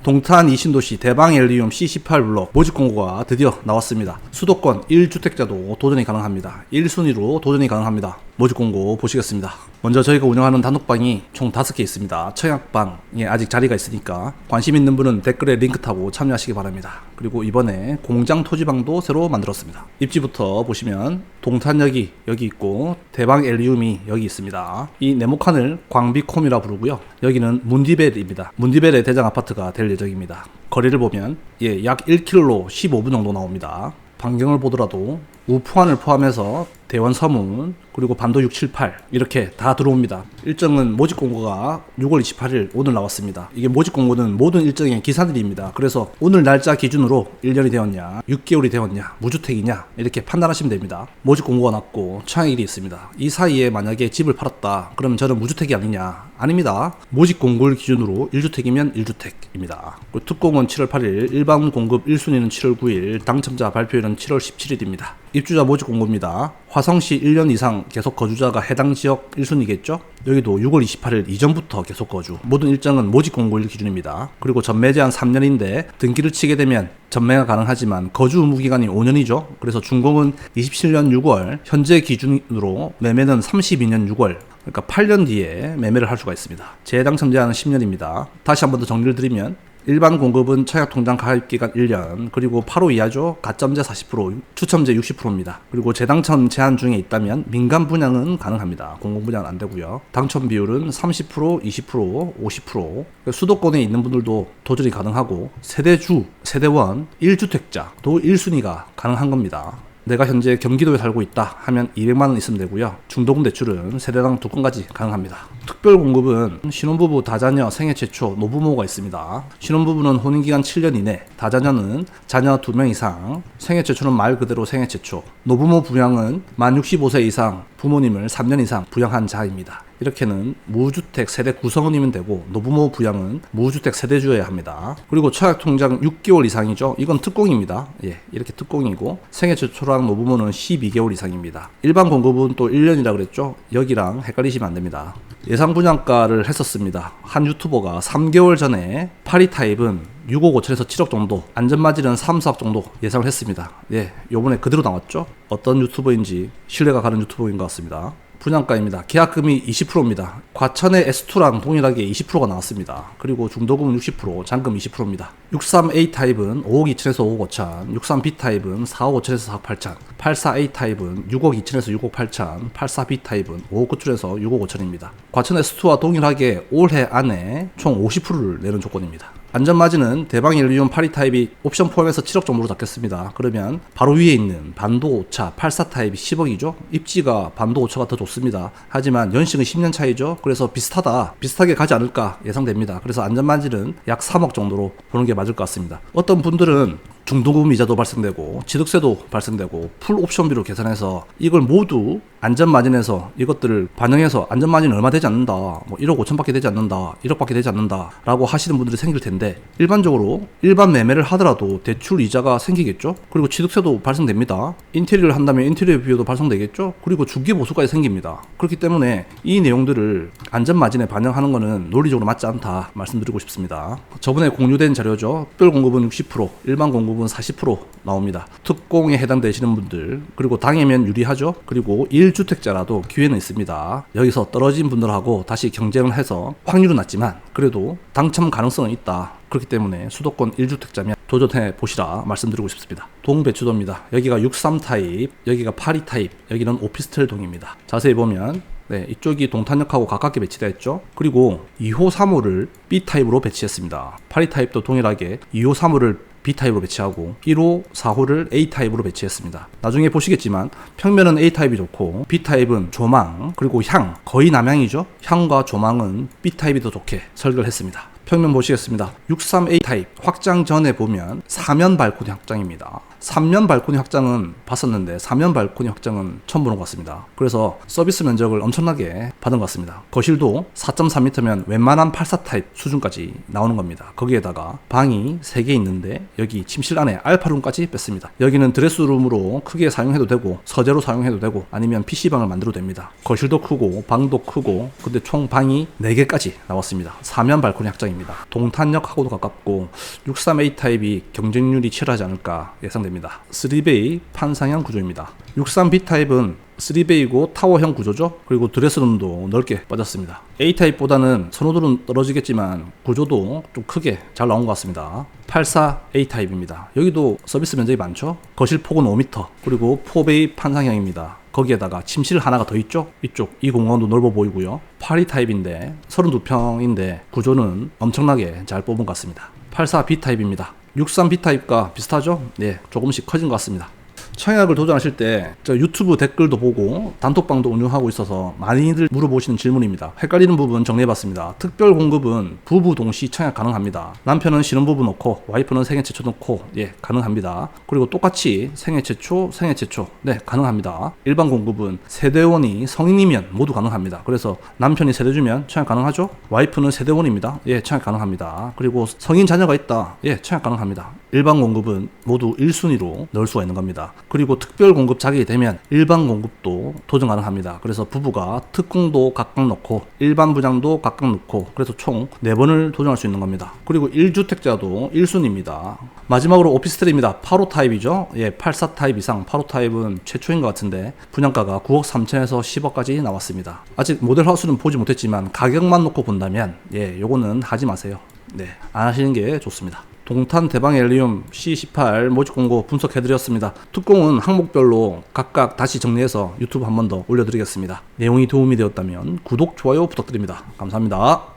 동탄 이신도시 대방엘리움 C18블록 모집 공고가 드디어 나왔습니다. 수도권 1주택자도 도전이 가능합니다. 1순위로 도전이 가능합니다. 모집 공고 보시겠습니다. 먼저 저희가 운영하는 단독방이 총 5개 있습니다. 청약방에 아직 자리가 있으니까 관심 있는 분은 댓글에 링크 타고 참여하시기 바랍니다. 그리고 이번에 공장 토지방도 새로 만들었습니다. 입지부터 보시면 동탄역이 여기 있고 대방엘리움이 여기 있습니다. 이 네모칸을 광비콤이라 부르고요. 여기는 문디벨입니다. 문디벨의 대장 아파트가 될 예정입니다. 거리를 보면 약 1km로 15분 정도 나옵니다. 반경을 보더라도 우포안을 포함해서 대원 서문 그리고 반도 678 이렇게 다 들어옵니다. 일정은 모집 공고가 6월 28일 오늘 나왔습니다. 이게 모집 공고는 모든 일정의 기사들입니다. 그래서 오늘 날짜 기준으로 1년이 되었냐 6개월이 되었냐 무주택이냐 이렇게 판단하시면 됩니다. 모집 공고가 났고 청약일이 있습니다. 이 사이에 만약에 집을 팔았다 그러면 저는 무주택이 아니냐? 아닙니다. 모집 공고를 기준으로 1주택이면 1주택입니다. 특공은 7월 8일, 일반 공급 1순위는 7월 9일, 당첨자 발표일은 7월 17일입니다. 입주자 모집 공고입니다. 화성시 1년 이상 계속 거주자가 해당 지역 1순위겠죠? 여기도 6월 28일 이전부터 계속 거주. 모든 일정은 모집 공고일 기준입니다. 그리고 전매 제한 3년인데 등기를 치게 되면 전매가 가능하지만 거주 의무 기간이 5년이죠. 그래서 준공은 27년 6월, 현재 기준으로 매매는 32년 6월. 그러니까 8년 뒤에 매매를 할 수가 있습니다. 재당첨 제한은 10년입니다. 다시 한 번 더 정리를 드리면 일반 공급은 청약통장 가입기간 1년, 그리고 8호 이하죠. 가점제 40%, 추첨제 60%입니다. 그리고 재당첨 제한 중에 있다면 민간 분양은 가능합니다. 공공 분양은 안 되고요. 당첨 비율은 30%, 20%, 50%. 수도권에 있는 분들도 도전이 가능하고 세대주, 세대원, 1주택자도 1순위가 가능한 겁니다. 내가 현재 경기도에 살고 있다 하면 200만원 있으면 되고요. 중도금 대출은 세대당 2건까지 가능합니다. 특별 공급은 신혼부부 다자녀 생애 최초 노부모가 있습니다. 신혼부부는 혼인기간 7년 이내, 다자녀는 자녀 2명 이상, 생애 최초는 말 그대로 생애 최초, 노부모 부양은 만 65세 이상 부모님을 3년 이상 부양한 자입니다. 이렇게는 무주택 세대 구성원이면 되고 노부모 부양은 무주택 세대주여야 합니다. 그리고 청약통장 6개월 이상이죠. 이건 특공입니다. 이렇게 특공이고 생애 최초랑 노부모는 12개월 이상입니다. 일반 공급은 또 1년이라 그랬죠. 여기랑 헷갈리시면 안 됩니다. 예상 분양가를 했었습니다. 한 유튜버가 3개월 전에 파리 타입은 6억 5천에서 7억 정도, 안전마진은 3, 4억 정도 예상을 했습니다. 요번에 그대로 나왔죠. 어떤 유튜버인지 신뢰가 가는 유튜버인 것 같습니다. 분양가입니다. 계약금이 20%입니다. 과천의 S2랑 동일하게 20%가 나왔습니다. 그리고 중도금은 60%, 잔금 20%입니다. 63A 타입은 5억 2천에서 5억 5천, 63B 타입은 4억 5천에서 4억 8천, 84A 타입은 6억 2천에서 6억 8천, 84B 타입은 5억 9천에서 6억 5천입니다. 과천 S2와 동일하게 올해 안에 총 50%를 내는 조건입니다. 안전마진은 대방엘리움 파리 타입이 옵션 포함해서 7억 정도로 잡겠습니다. 그러면 바로 위에 있는 반도 5차 84 타입이 10억이죠. 입지가 반도 5차가 더 좋습니다. 하지만 연식은 10년 차이죠. 그래서 비슷하게 가지 않을까 예상됩니다. 그래서 안전마진은 약 3억 정도로 보는 게 맞을 것 같습니다. 어떤 분들은 중도금 이자도 발생되고 취득세도 발생되고 풀 옵션비로 계산해서 이걸 모두 안전마진에서 이것들을 반영해서 안전마진 얼마 되지 않는다, 뭐 1억 5천밖에 되지 않는다, 1억밖에 되지 않는다 라고 하시는 분들이 생길 텐데, 일반적으로 일반 매매를 하더라도 대출 이자가 생기겠죠. 그리고 취득세도 발생됩니다. 인테리어를 한다면 인테리어 비용도 발생되겠죠. 그리고 중개보수까지 생깁니다. 그렇기 때문에 이 내용들을 안전마진에 반영하는 것은 논리적으로 맞지 않다 말씀드리고 싶습니다. 저번에 공유된 자료죠. 특별 공급은 60%, 일반 공급은 40% 나옵니다. 특공에 해당되시는 분들, 그리고 당해면 유리하죠. 그리고 1주택자라도 기회는 있습니다. 여기서 떨어진 분들하고 다시 경쟁을 해서 확률은 낮지만 그래도 당첨 가능성은 있다. 그렇기 때문에 수도권 1주택자면 도전해 보시라 말씀드리고 싶습니다. 동배추도입니다. 여기가 63 타입, 여기가 82 타입, 여기는 오피스텔 동입니다. 자세히 보면 이쪽이 동탄역하고 가깝게 배치되어 있죠. 그리고 2호 3호를 B타입으로 배치했습니다. 82 타입도 동일하게 2호 3호를 B타입으로 배치하고 1호 4호를 A타입으로 배치했습니다. 나중에 보시겠지만 평면은 A타입이 좋고 B타입은 조망 그리고 향, 거의 남향이죠. 향과 조망은 B타입이 더 좋게 설계를 했습니다. 평면 보시겠습니다. 63A 타입 확장 전에 보면 사면 발코니 확장입니다. 3면 발코니 확장은 봤었는데 4면 발코니 확장은 처음 보는 것 같습니다. 그래서 서비스 면적을 엄청나게 받은 것 같습니다. 거실도 4.3m면 웬만한 84 타입 수준까지 나오는 겁니다. 거기에다가 방이 3개 있는데 여기 침실 안에 알파룸까지 뺐습니다. 여기는 드레스룸으로 크게 사용해도 되고 서재로 사용해도 되고 아니면 PC방을 만들어도 됩니다. 거실도 크고 방도 크고 근데 총 방이 4개까지 나왔습니다. 4면 발코니 확장입니다. 동탄역하고도 가깝고 63A 타입이 경쟁률이 치열하지 않을까 예상됩니다. 3베이 판상형 구조입니다. 63B 타입은 3베이고 타워형 구조죠. 그리고 드레스룸도 넓게 빠졌습니다. A타입보다는 선호도는 떨어지겠지만 구조도 좀 크게 잘 나온 것 같습니다. 84A 타입입니다. 여기도 서비스 면적이 많죠. 거실 폭은 5m 그리고 4베이 판상형입니다. 거기에다가 침실 하나가 더 있죠. 이쪽 이 공간도 넓어 보이고요. 82 타입인데 32평인데 구조는 엄청나게 잘 뽑은 것 같습니다. 84B 타입입니다. 63B 타입과 비슷하죠? 네, 조금씩 커진 것 같습니다. 청약을 도전하실 때 저 유튜브 댓글도 보고 단톡방도 운영하고 있어서 많이들 물어보시는 질문입니다. 헷갈리는 부분 정리해봤습니다. 특별 공급은 부부 동시 청약 가능합니다. 남편은 신혼부부 놓고 와이프는 생애 최초 놓고 예 가능합니다. 그리고 똑같이 생애 최초 네 가능합니다. 일반 공급은 세대원이 성인이면 모두 가능합니다. 그래서 남편이 세대주면 청약 가능하죠. 와이프는 세대원입니다. 예 청약 가능합니다. 그리고 성인 자녀가 있다. 예 청약 가능합니다. 일반 공급은 모두 1순위로 넣을 수가 있는 겁니다. 그리고 특별 공급 자격이 되면 일반 공급도 도전 가능합니다. 그래서 부부가 특공도 각각 넣고 일반 부장도 각각 넣고 그래서 총 4번을 도전할 수 있는 겁니다. 그리고 1주택자도 1순위입니다. 마지막으로 오피스텔입니다. 85 타입이죠. 예, 84 타입 이상 85 타입은 최초인 것 같은데 분양가가 9억 3천에서 10억까지 나왔습니다. 아직 모델 하우스는 보지 못했지만 가격만 놓고 본다면 예, 요거는 하지 마세요. 네, 안 하시는 게 좋습니다. 동탄 대방 헬리움 C18 모집 공고 분석해드렸습니다. 특공은 항목별로 각각 다시 정리해서 유튜브 한 번 더 올려드리겠습니다. 내용이 도움이 되었다면 구독, 좋아요 부탁드립니다. 감사합니다.